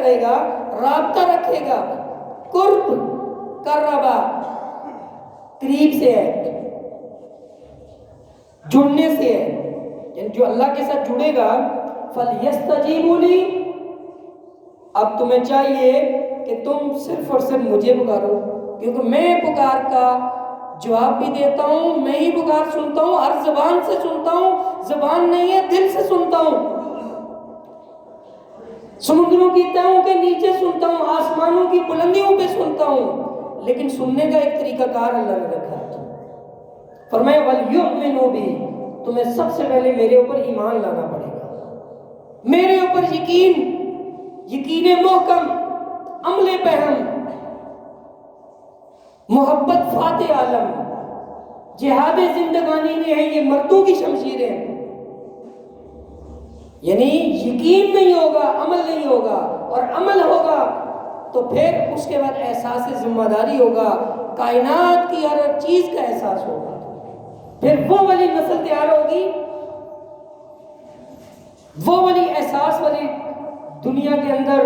کرے گا، رابطہ رکھے گا. قرب قربا قریب سے ہے، جڑنے سے ہے. یعنی جو اللہ کے ساتھ جڑے گا فَلْيَسْتَجِيبُوا لِي، اب تمہیں چاہیے کہ تم صرف اور صرف مجھے پکارو، کیونکہ میں پکار کا جواب بھی دیتا ہوں، میں ہی پکار سنتا ہوں، ہر زبان سے سنتا ہوں، زبان نہیں ہے دل سے سنتا ہوں. سمندروں کی تہوں کے نیچے سنتا ہوں، آسمانوں کی بلندیوں پہ سنتا ہوں، لیکن سننے کا ایک طریقہ کار اللہ نے رکھا ہے. فرمایا وَلْيُؤْمِنُوا بِي، تمہیں سب سے پہلے میرے اوپر ایمان لانا پڑے گا، میرے اوپر یقین محکم، عمل پہم، محبت فاتح عالم. جہاد زندگانی میں ہے یہ مردوں کی شمشیریں، یعنی یقین نہیں ہوگا، عمل نہیں ہوگا، اور عمل ہوگا تو پھر اس کے بعد احساس ذمہ داری ہوگا، کائنات کی ہر چیز کا احساس ہوگا. پھر وہ والی نسل تیار ہوگی، وہ والی احساس والی دنیا کے اندر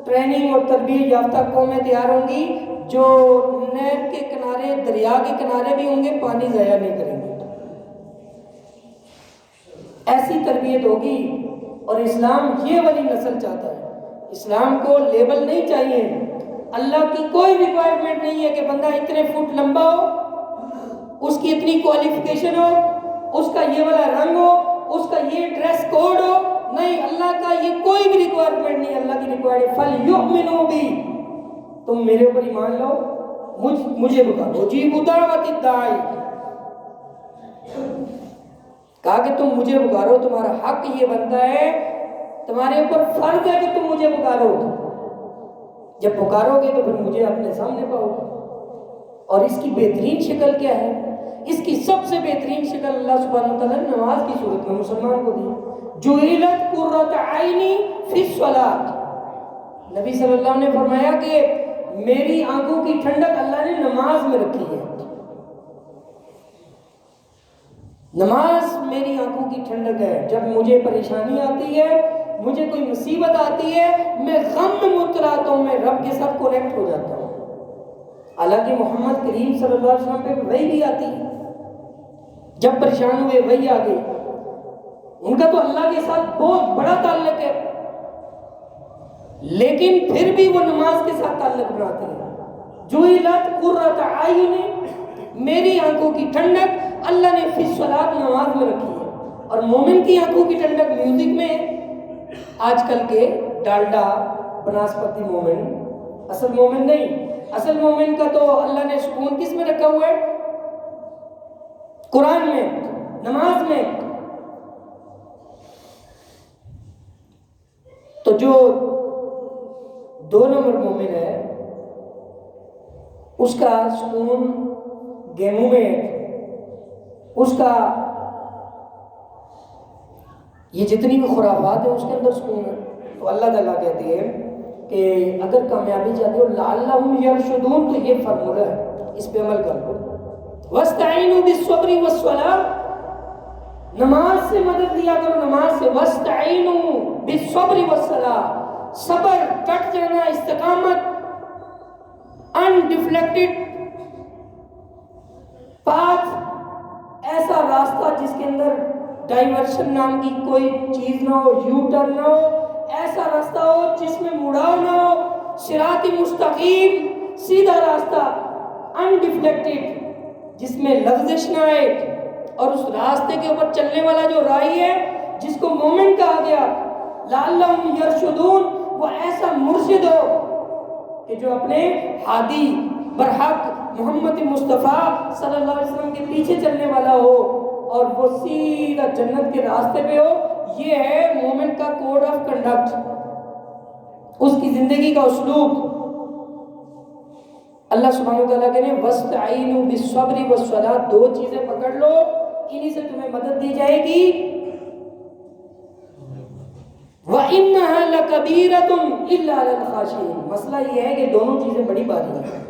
ٹریننگ اور تربیت یافتہ قومیں تیار ہوں گی جو نہر کے کنارے، دریا کے کنارے بھی ہوں گے، پانی ضائع نہیں کریں گے. ایسی تربیت ہوگی. اور اسلام یہ والی نسل چاہتا ہے. اسلام کو لیبل نہیں چاہیے، اللہ کی کوئی ریکوائرمنٹ نہیں ہے کہ بندہ اتنے فٹ لمبا ہو، اس کی اتنی کوالیفیکیشن ہو، اس کا یہ والا رنگ ہو، اس کا یہ ڈریس کوڈ ہو. نہیں، اللہ کا یہ کوئی بھی ریکوائرمنٹ نہیں. اللہ کی ریکوائرمنٹ فَلْيُؤْمِنُوا بِي، تم میرے اوپر ایمان لاؤ، مجھے پکارو. اجیبوا دعوۃ الداعی، کہا کہ تم مجھے پکارو، تمہارا حق یہ بنتا ہے، تمہارے اوپر فرض ہے کہ تم مجھے پکارو. جب پکارو گے تو پھر مجھے اپنے سامنے پاؤ گے. اور اس کی بہترین شکل کیا ہے؟ اس کی سب سے بہترین شکل اللہ سبحانہ وتعالیٰ نے نماز کی صورت میں مسلمان کو دی. جُعِلَتْ قُرَّةُ عَيْنِي فِي الصَّلَاةِ، نبی صلی اللہ علیہ وسلم نے فرمایا کہ میری آنکھوں کی ٹھنڈک اللہ نے نماز میں رکھی ہے. نماز میری آنکھوں کی ٹھنڈک ہے. جب مجھے پریشانی آتی ہے، مجھے کوئی مصیبت آتی ہے، میں غم میں مبتلا ہوتا ہوں، میں رب کے ساتھ کنیکٹ ہو جاتا ہوں. حالانکہ محمد کریم صلی اللہ علیہ وسلم پہ وحی بھی آتی ہے، جب پریشان ہوئے وحی آ گئی. ان کا تو اللہ کے ساتھ بہت بڑا تعلق ہے، لیکن پھر بھی وہ نماز کے ساتھ تعلق بناتے ہیں. جُعِلَتْ قُرَّةُ عَيْنِي، میری آنکھوں کی ٹھنڈک اللہ نے فی الصلاۃ نماز میں رکھی ہے. اور مومن کی آنکھوں کی ٹھنڈک میوزک میں ہے. آج کل کے ڈالڈا بناسپتی مومن اصل مومن نہیں. اصل مومن کا تو اللہ نے سکون کس میں رکھا ہوا ہے؟ قرآن میں، نماز میں. تو جو 2 نمبر مومن ہے اس کا سکون گیموں میں ہے، اس کا یہ جتنی بھی خرافات ہیں اس کے اندر سکون ہے. تو اللہ تعالیٰ کہتے ہیں کہ اگر کامیابی چاہتے ہو لعلہم یرشدون، تو یہ فارمولہ ہے، اس پہ عمل کر لو. واستعینوا بالصبر والصلاۃ، نماز سے مدد لیا کرو، نماز سے. واستعینوا بالصبر والصلاۃ، صبر، ڈٹ جانا، استقامت، انڈیفلیکٹڈ پاتھ، ایسا راستہ جس کے اندر ڈائیورشن نام کی کوئی چیز نہ ہو، یو ٹرن نہ ہو، ایسا راستہ ہو جس میں مڑاؤ نہ ہو، صراط مستقیم، سیدھا راستہ، انڈیفلیکٹڈ، جس میں لغزش نہ آئے. اور اس راستے کے اوپر چلنے والا جو راہی ہے جس کو مومن کہا گیا، لعلہم یرشدون، وہ ایسا مرشد ہو کہ جو اپنے ہادی برحق محمد مصطفیٰ صلی اللہ علیہ وسلم کے پیچھے چلنے والا ہو اور وہ سیدھا جنت کے راستے پہ ہو. یہ ہے مومن کا کوڈ آف کنڈکٹ، اس کی زندگی کا اسلوب. اللہ سبحانہ وتعالیٰ کہتے ہیں وَاسْتَعِینُوا بِالصَّبْرِ وَالصَّلَاةِ، 2 چیزیں پکڑ لو، انہی سے تمہیں مدد دی جائے گی. وَإِنَّهَا لَكَبِيرَةٌ إِلَّا عَلَى الْخَاشِعِينَ، مسئلہ یہ ہے کہ دونوں چیزیں بڑی بھاری ہیں.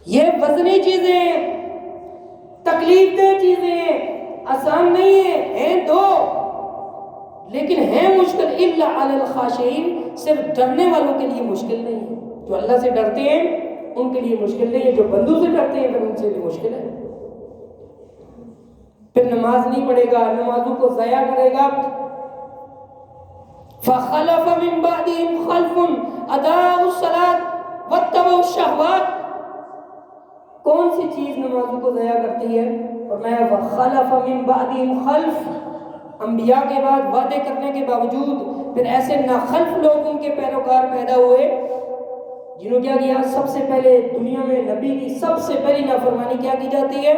یہ وزنی چیزیں، تکلیف دہ چیزیں، آسان نہیں ہیں 2، لیکن ہیں مشکل. إِلَّا عَلَى الْخَاشِعِينَ، صرف ڈرنے والوں کے لیے مشکل نہیں ہے، جو اللہ سے ڈرتے ہیں ان کے لیے مشکل نہیں ہے، جو بندوں سے ڈرتے ہیں پھر ان سے بھی مشکل ہے۔ پھر نماز نہیں پڑھے گا، نمازوں کو ضائع کرے گا۔ فَخَلَفَ مِن بَعْدِهِمْ خَلْفٌ أَضَاعُوا الصَّلَاةَ وَاتَّبَعُوا الشَّهَوَاتِ۔ کون سی چیز نمازوں کو ضائع کرتی ہے؟ فرمایا وَخَلَفَ مِن بَعْدِهِمْ خَلْفٌ، انبیاء کے بعد وعدے کرنے کے باوجود پھر ایسے ناخلف لوگ ان کے پیروکار پیدا ہوئے جنہوں کیا کیا؟ سب سے پہلے دنیا میں نبی کی سب سے پہلی نافرمانی کیا کی جاتی ہے؟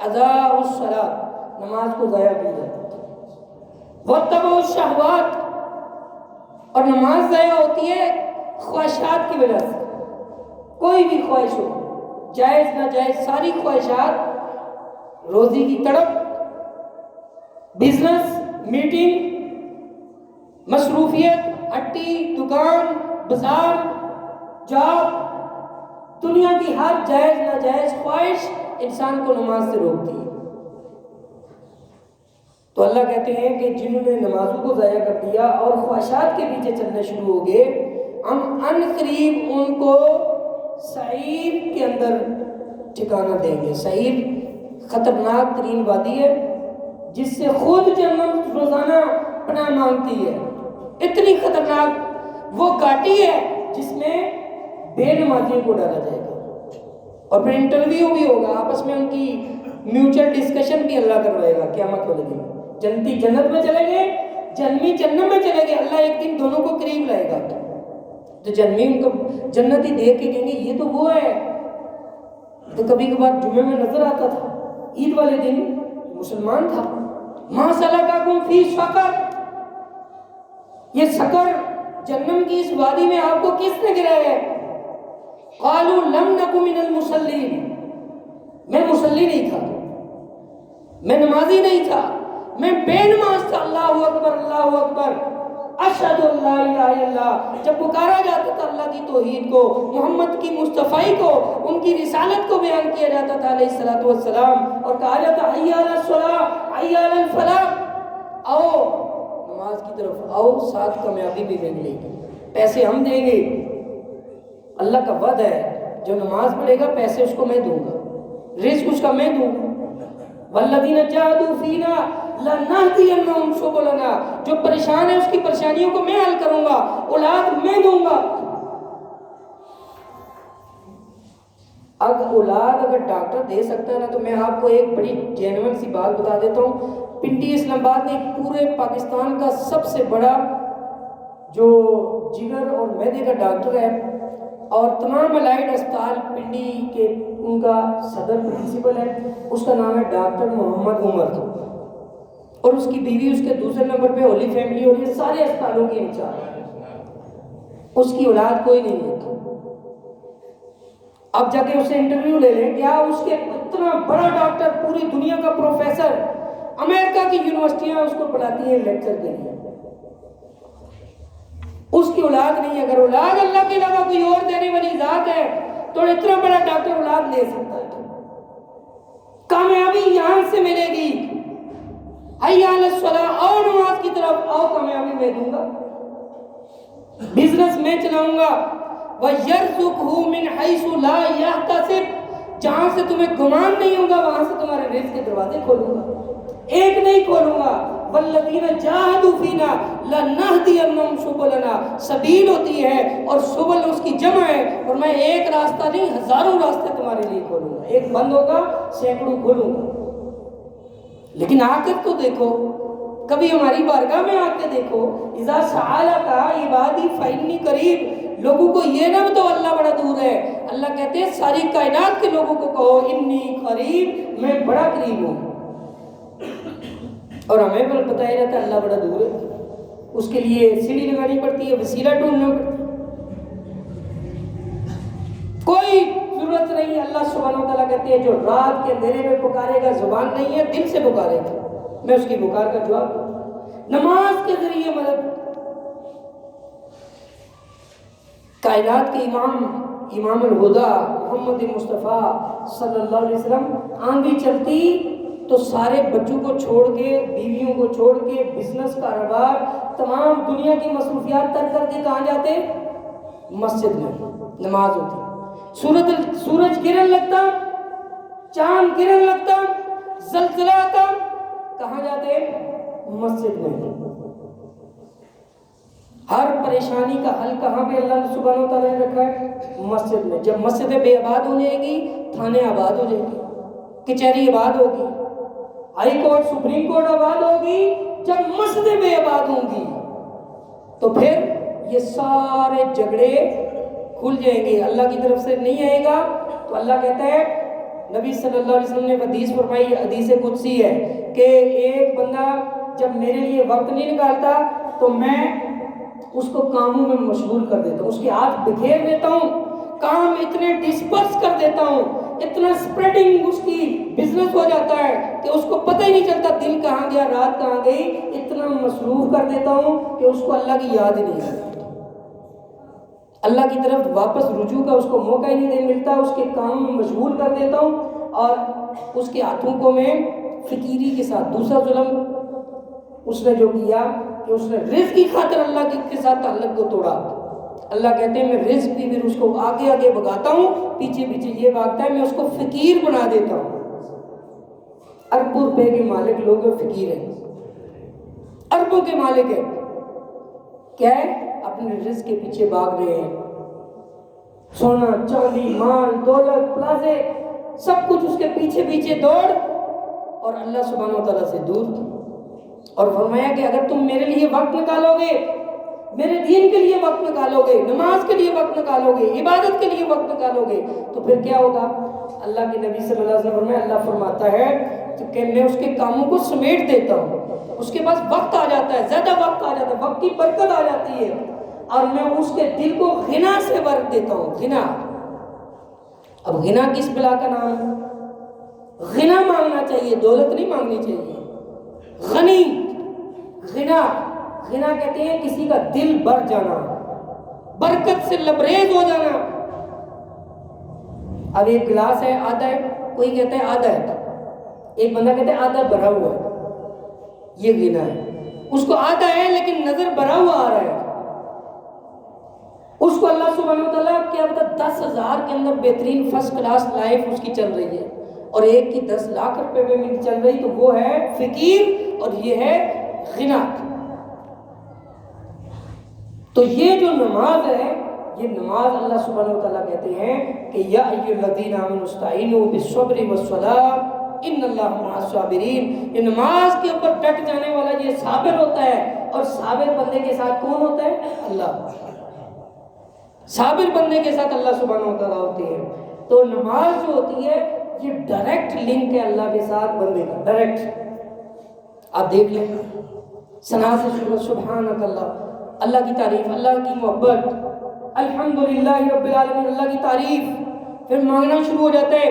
اضاعوا الصلاۃ، نماز کو ضائع کی جاتی ہے۔ واتبعوا الشہوات، اور نماز ضائع ہوتی ہے خواہشات کی وجہ سے، کوئی بھی خواہش ہو، جائز ناجائز ساری خواہشات، روزی کی تڑپ، بزنس، میٹنگ، مصروفیت، ہٹی، دکان، بازار، جاب، دنیا کی ہر جائز ناجائز خواہش انسان کو نماز سے روکتی ہے۔ تو اللہ کہتے ہیں کہ جنہوں نے نمازوں کو ضائع کر دیا اور خواہشات کے پیچھے چلنے شروع ہو گئے، ہم ان قریب ان کو سعیر کے اندر ٹھکانہ دیں گے۔ سعیر خطرناک ترین وادی ہے جس سے خود جہنم روزانہ پناہ مانگتی ہے۔ اتنی خطرناک وہ گھاٹی ہے جس میں بے نمازیوں کو ڈالا جائے گا، اور پھر انٹرویو بھی ہوگا، آپس میں ان کی میوچل ڈسکشن بھی اللہ کروائے گا قیامت والے دن۔ جنتی جنت میں چلیں گے، جہنمی جہنم میں چلیں گے، اللہ ایک دن دونوں کو قریب لائے گا۔ تو جہنمی ان کو جنتی دیکھ کے کہیں گے یہ تو وہ ہے تو کبھی کبھار جمعے میں نظر آتا تھا، عید والے دن مسلمان تھا۔ مَا سَلَكَكُمْ فِي سَقَرَ، یہ سقر جہنم کی اس وادی میں آپ کو کس نے گرایا ہے؟ قَالُوا لَمْ نَكُ مِنَ الْمُصَلِّينَ، میں مصلی نہیں تھا، میں نمازی نہیں تھا، میں بے نماز تھا۔ اللہ اکبر، اللہ اکبر، اشہد ان لا الہ الا اللہ، جب پکارا جاتا تھا اللہ کی توحید کو، محمد کی مصطفی کو، ان کی رسالت کو بیان کیا جاتا تھا علیہ الصلوۃ والسلام، اور کہا جاتا حی علی الصلاۃ حی علی الفلاح، آؤ نماز کی طرف آؤ، ساتھ کامیابی بھی ملے گی، پیسے ہم دیں گے۔ اللہ کا وعدہ ہے جو نماز پڑھے گا پیسے اس کو میں دوں گا، رزق اس کا میں دوں گا۔ والذین جاہدوا فینا لنہدینہم سبلنا، جو پریشان ہے اس کی پریشانیوں کو میں حل کروں گا، اولاد میں دوں گا۔ اولاد اگر ڈاکٹر دے سکتا ہے نا، تو میں آپ کو ایک بڑی جینوئن سی بات بتا دیتا ہوں۔ پنڈی اسلام آباد میں پورے پاکستان کا سب سے بڑا جو جگر اور معدے کا ڈاکٹر ہے، اور تمام الائڈ اسپتال پنڈی کے ان کا صدر پرنسپل ہے، اس کا نام ہے ڈاکٹر محمد عمر، اور اس کی بیوی اس کے دوسرے نمبر پہ ہولی فیملی، اور یہ سارے اسپتالوں کی انچارج، اس کی اولاد کوئی نہیں ہے۔ اب جا کے اسے انٹرویو لے لیں، کیا اس کے اتنا بڑا ڈاکٹر، پوری دنیا کا پروفیسر، امریکہ کی یونیورسٹیاں اس کو پڑھاتی ہیں لیکچر کے لیے، اس کی اولاد نہیں ہے۔ اگر اولاد اللہ کے علاوہ کوئی اور دینے والی ذات ہے تو اتنا بڑا ڈاکٹر اولاد لے سکتا ہے۔ کامیابی یہاں سے ملے گی، حی علی الصلاۃ، آؤ نماز کی طرف آؤ، کامیابی میں دوں گا، بزنس میں چلاؤں گا۔ وَيَرْزُقْهُ مِنْ حَيْثُ لَا يَحْتَسِبُ، جہاں سے تمہیں گمان نہیں ہوگا وہاں سے تمہارے رزق کے دروازے کھولوں گا، ایک نہیں کھولوں گا۔ والذین جاہدوا فینا لنہدینہم سبلنا، سبیل ہوتی ہے اور سبل اس کی جمع ہے، اور میں ایک راستہ نہیں ہزاروں راستے تمہارے لیے کھولوں گا، ایک بند ہوگا سینکڑوں کھولوں گا۔ لیکن آ کر تو دیکھو، کبھی ہماری بارگاہ میں آ کے دیکھو، اذا سألک عبادی فإنی قریب، لوگوں کو یہ نہ بتاؤ اللہ بڑا دور ہے، اللہ کہتے ہیں ساری کائنات کے لوگوں کو کہو انی قریب، میں بڑا قریب ہوں۔ اور ہمیں پر بتایا جاتا ہے اللہ بڑا دور ہے، اس کے لیے سیڑھی لگانی پڑتی ہے، وسیلہ ڈھونڈنا پڑتا ہے، کوئی ضرورت نہیں۔ اللہ سبحانہ وتعالیٰ کہتے ہیں جو رات کے اندھیرے میں پکارے گا، زبان نہیں ہے دل سے پکارے گا، میں اس کی پکار کا جواب دوں۔ نماز کے ذریعے مدد، کائنات کے امام الہدا محمد مصطفیٰ صلی اللہ علیہ وسلم، آندھی چلتی تو سارے بچوں کو چھوڑ کے، بیویوں کو چھوڑ کے، بزنس کاروبار تمام دنیا کی مصروفیات ترک کر کے کہاں جاتے؟ مسجد میں نماز ہوتی. سورج گرن لگتا، چاند گرن لگتا، زلزلہ آتا، کہاں جاتے؟ مسجد میں. ہر پریشانی کا حل کہاں پہ اللہ سبحانہ وتعالیٰ نے رکھا ہے؟ مسجد میں. جب مسجد بے آباد ہو جائے گی، تھانے آباد ہو جائے گی، کچہری آباد ہوگی، ہائی کورٹ سپریم کورٹ آباد ہوگی. جب مسجدیں بے آباد ہوں گی تو پھر یہ سارے جھگڑے کھل جائیں گے، اللہ کی طرف سے نہیں آئے گا. تو اللہ کہتا ہے، نبی صلی اللہ علیہ وسلم نے حدیث فرمائی، حدیث قدسی ہے کہ ایک بندہ جب میرے لیے وقت نہیں نکالتا تو میں اس کو کاموں میں مشغول کر دیتا ہوں، اس کے ہاتھ بکھیر دیتا ہوں، کام اتنے ڈسپرس کر دیتا ہوں، اتنا سپریڈنگ اس کی بزنس ہو جاتا ہے کہ اس کو پتہ ہی نہیں چلتا دن کہاں گیا، رات کہاں گئی. اتنا مصروف کر دیتا ہوں کہ اس کو اللہ کی یاد ہی نہیں آتی، اللہ کی طرف واپس رجوع کا اس کو موقع ہی نہیں ملتا. اس کے کام میں مشغول کر دیتا ہوں اور اس کے ہاتھوں کو میں فقیری کے ساتھ. دوسرا ظلم اس نے جو کیا کہ اس نے رزق کی خاطر اللہ کے ساتھ تعلق کو توڑا. اللہ کہتے ہیں میں رزق بھی پھر اس کو آگے آگے بھگاتا ہوں، پیچھے پیچھے یہ بھاگتا ہے، میں اس کو فقیر بنا دیتا ہوں. اربوں روپے کے مالک لوگ فقیر ہیں، اربوں کے مالک ہیں، کیا ہے؟ اپنے رزق کے پیچھے بھاگ رہے ہیں. سونا چاندی مال دولت پلازے سب کچھ اس کے پیچھے پیچھے دوڑ، اور اللہ سبحانہ وتعالیٰ سے دور. اور فرمایا کہ اگر تم میرے لیے وقت نکالو گے، میرے دین کے لیے وقت نکالو گے، نماز کے لیے وقت نکالو گے، عبادت کے لیے وقت نکالو گے، تو پھر کیا ہوگا؟ اللہ کے نبی صلی اللہ علیہ وسلم میں اللہ فرماتا ہے کہ میں اس کے کاموں کو سمیٹ دیتا ہوں، اس کے پاس وقت آ جاتا ہے، زیادہ وقت آ جاتا ہے، وقت کی برکت آ جاتی ہے، اور میں اس کے دل کو غنا سے بھر دیتا ہوں. غنا. اب غنا کس بلا کا نام ہے؟ غنا مانگنا چاہیے، دولت نہیں مانگنی چاہیے. غنی، غنا. غنا کہتے ہیں کسی کا دل بھر جانا، برکت سے لبریز ہو جانا. اب ایک گلاس ہے آدھا ہے، کوئی کہتا ہے آدھا ہے، ایک بندہ کہتا ہے آدھا بھرا ہوا ہے، یہ غنا ہے. اس کو آدھا ہے لیکن نظر بھرا ہوا آ رہا ہے. اس کو اللہ سبحانہ وتعالیٰ کیا بتا 10,000 کے اندر بہترین فرسٹ کلاس لائف اس کی چل رہی ہے، اور ایک کی 10 لاکھ روپے میں چل رہی، تو وہ ہے فقیر اور یہ ہے غنا. تو یہ جو نماز ہے، یہ نماز اللہ سبحانہ وتعالیٰ کہتے ہیں کہ یا ایھا الذین آمنوا استعینوا بالصبر والصلاۃ ان اللہ مع الصابرین. یہ نماز کے اوپر ڈٹ جانے والا یہ صابر ہوتا ہے، اور صابر بندے کے ساتھ کون ہوتا ہے؟ اللہ. صابر بندے کے ساتھ اللہ سبحانہ وتعالیٰ ہوتے ہیں. تو نماز جو ہوتی ہے یہ ڈائریکٹ لنک ہے اللہ کے ساتھ بندے کا، ڈائریکٹ. آپ دیکھ لیں ثنا سے شروع، سبحانک اللہ، اللہ کی تعریف، اللہ کی محبت، الحمدللہ رب العالمین، اللہ کی تعریف. پھر مانگنا شروع ہو جاتا ہے،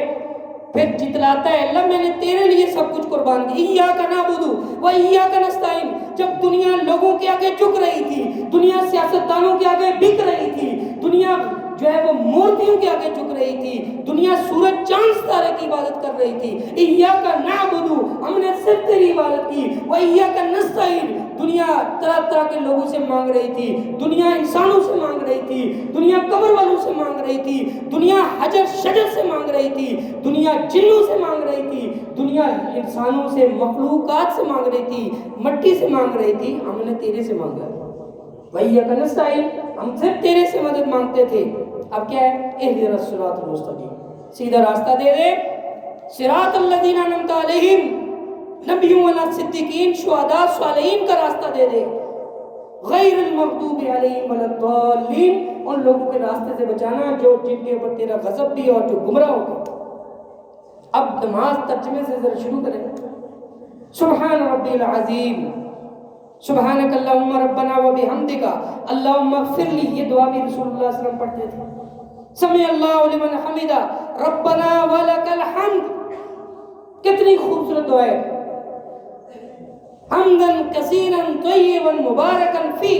پھر جتلاتا ہے، اللہ میں نے تیرے لیے سب کچھ قربان کی. ایاک نعبد و ایاک نستعین. جب دنیا لوگوں کے آگے جھک رہی تھی، دنیا سیاستدانوں کے آگے بک رہی تھی، دنیا جو ہے وہ مورتیوں کے آگے جھک رہی تھی، دنیا سورج چاند ستارے کی عبادت کر رہی تھی، ایاک نعبد، ہم نے صرف تیری عبادت کی، و ایاک نستعین. دنیا طرح طرح کے لوگوں سے مانگ رہی تھی، دنیا انسانوں سے مانگ رہی تھی، دنیا قبر والوں سے مانگ رہی تھی، دنیا حجر شجر سے مانگ رہی تھی، دنیا جنوں سے مانگ رہی تھی، دنیا انسانوں سے مخلوقات سے مانگ رہی تھی، مٹی سے مانگ رہی تھی. ہم نے تیرے سے مانگا ہے، وَإِيَّاكَ نَسْتَعِينُ. ہم صرف تیرے سے مدد مانگتے تھے. اب کیا ہے؟ اهْدِنَا الصِّرَاطَ الْمُسْتَقِيمَ. سیدھا راستہ دے دے. صراط الذین انعمت علیہم، نبیوں والا، صدیقین، شہداء، صالحین کا راستہ دے دے. غیر المغضوب علیہم ولا الضالین. ان لوگوں کے راستے سے بچانا جو جن کے اوپر تیرا غضب بھی اور جو گمراہ ہو گئے. اب نماز ترجمے سے ذرا شروع کریں. سبحان ربی العظیم، سبحانک اللہم ربنا و بحمدک اللہم اغفر لی. یہ دعا بھی رسول اللہ صلی اللہ علیہ وسلم پڑھتے تھے. سمع اللہ لمن حمدہ، ربنا ولک الحمد. کتنی خوبصورت دعا ہے. حمدن کثیرا طیبا مبارکا فی.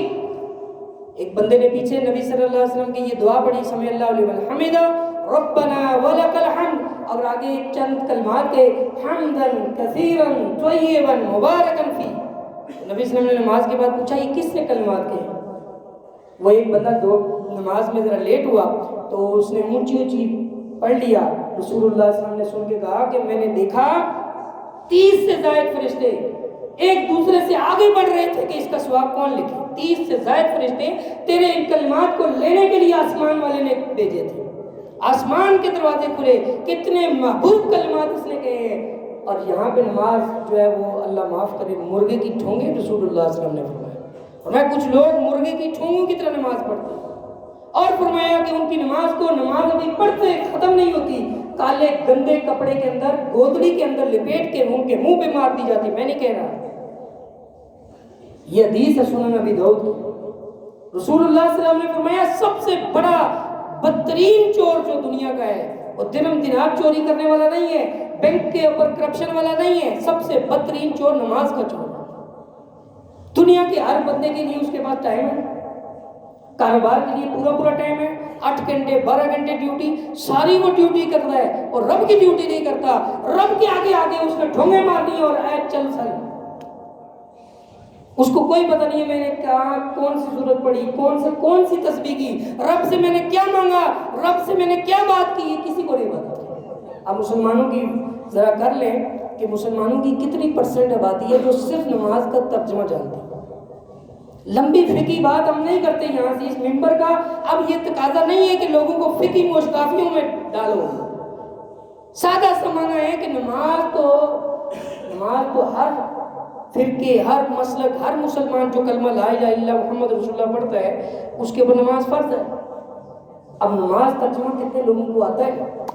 ایک بندے نے پیچھے نبی صلی اللہ علیہ وسلم کی یہ دعا پڑھی، سمع اللہ لمن حمدہ ربنا ولک الحمد، اور آگے چند کلمات کے حمدن کثیرا طیبا مبارکا فی. نبی صلی اللہ علیہ وسلم نے نماز کے بعد پوچھا یہ کس نے کلمات کہے؟ وہ ایک بندہ نماز میں ذرا لیٹ ہوا تو اس نے اونچی اونچی پڑھ لیا. رسول اللہ صلی اللہ علیہ وسلم نے سن کے کہا کہ میں نے دیکھا 30 سے زائد فرشتے ایک دوسرے سے آگے بڑھ رہے تھے کہ اس کا ثواب کون لکھے. 30 سے زائد فرشتے تیرے ان کلمات کو لینے کے لیے آسمان والے نے بھیجے تھے. آسمان کے دروازے کھلے, کتنے محبوب کلمات اس نے کہے ہیں. اور یہاں پہ نماز جو ہے وہ اللہ معاف کرے مرغے کی ٹھونگیں رسول اللہ صلی اللہ علیہ وسلم نے فرمایا. کچھ لوگ مرغے کی ٹھونگوں کی طرح نماز پڑھتے ہیں, اور فرمایا کہ ان کی نماز ابھی پڑھتے ختم نہیں ہوتی, کالے گندے کپڑے کے اندر گودڑی کے اندر لپیٹ کے ان کے منہ پہ مار دی جاتی. میں نہیں کہہ رہا, یہ حدیث ہے سنن ابی داؤد کی. رسول اللہ صلی اللہ علیہ وسلم نے فرمایا سب سے بڑا بدترین چور جو دنیا کا ہے وہ درہم دینار چوری کرنے والا نہیں ہے, بینک کے اوپر کرپشن والا نہیں ہے. سب سے بدترین چور نماز کا چور. دنیا کے ہر بندے کے لیے اس کے پاس ٹائم ہے, کاروبار کے لیے پورا ٹائم ہے, 8 گھنٹے 12 گھنٹے ڈیوٹی, ساری وہ ڈیوٹی کرتا ہے اور رب کی ڈیوٹی نہیں کرتا. رب کے آگے اس نے ڈھونگے مارنی اور اے چل سل. اس کو کوئی پتہ نہیں ہے میں نے کون سی سورت پڑھی, کون سی تسبیح کی, رب سے میں نے کیا مانگا, رب سے میں نے کیا بات کی, یہ کسی کو نہیں پتا. اب مسلمانوں کی ذرا کر لیں کہ مسلمانوں کی کتنی % آبادی ہے جو صرف نماز کا ترجمہ جانتی ہے. لمبی فقہی بات ہم نہیں کرتے یہاں سے اس ممبر کا. اب یہ تقاضا نہیں ہے کہ لوگوں کو فقہی مشکافیوں میں ڈالو. سادہ سا معنی ہے کہ نماز تو ہر فرقے, ہر مسلک, ہر مسلمان جو کلمہ لا الہ الا اللہ محمد رسول اللہ پڑھتا ہے اس کے اوپر نماز فرض ہے. اب نماز ترجمہ کتنے لوگوں کو آتا ہے؟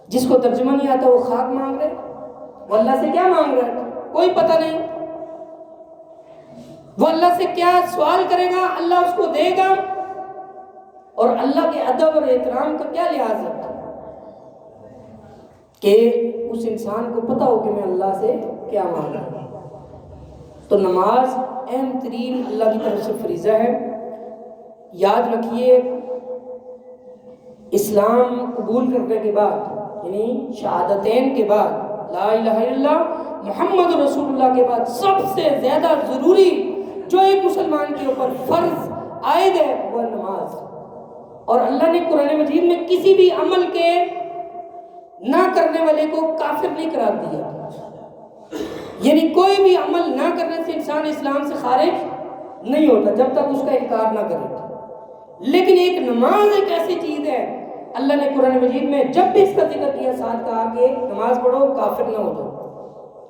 جس کو ترجمہ نہیں آتا وہ خاک مانگ رہے, وہ اللہ سے کیا مانگ رہا ہے کوئی پتہ نہیں. وہ اللہ سے کیا سوال کرے گا اللہ اس کو دے گا, اور اللہ کے ادب اور احترام کا کیا لحاظ ہے کہ اس انسان کو پتہ ہو کہ میں اللہ سے کیا مانگ رہا ہوں. تو نماز اہم ترین اللہ کی طرف سے فریضہ ہے. یاد رکھیے اسلام قبول کرنے کے بعد یعنی شہادتین کے بعد لا الہ الا اللہ محمد رسول اللہ کے بعد سب سے زیادہ ضروری جو ایک مسلمان کے اوپر فرض عائد ہے وہ نماز. اور اللہ نے قرآن مجید میں کسی بھی عمل کے نہ کرنے والے کو کافر نہیں قرار دیا. یعنی کوئی بھی عمل نہ کرنے سے انسان اسلام سے خارج نہیں ہوتا جب تک اس کا انکار نہ کرے. لیکن ایک نماز ایک ایسی چیز ہے اللہ نے قرآن مجید میں جب بھی اس کا ذکر کیا ساتھ کہا کہ نماز پڑھو کافر نہ ہو جاؤ.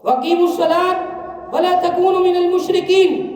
وَأَقِیمُوا الصَّلَاةَ وَلَا تَکُونُوا مِنَ الْمُشْرِکِینَ.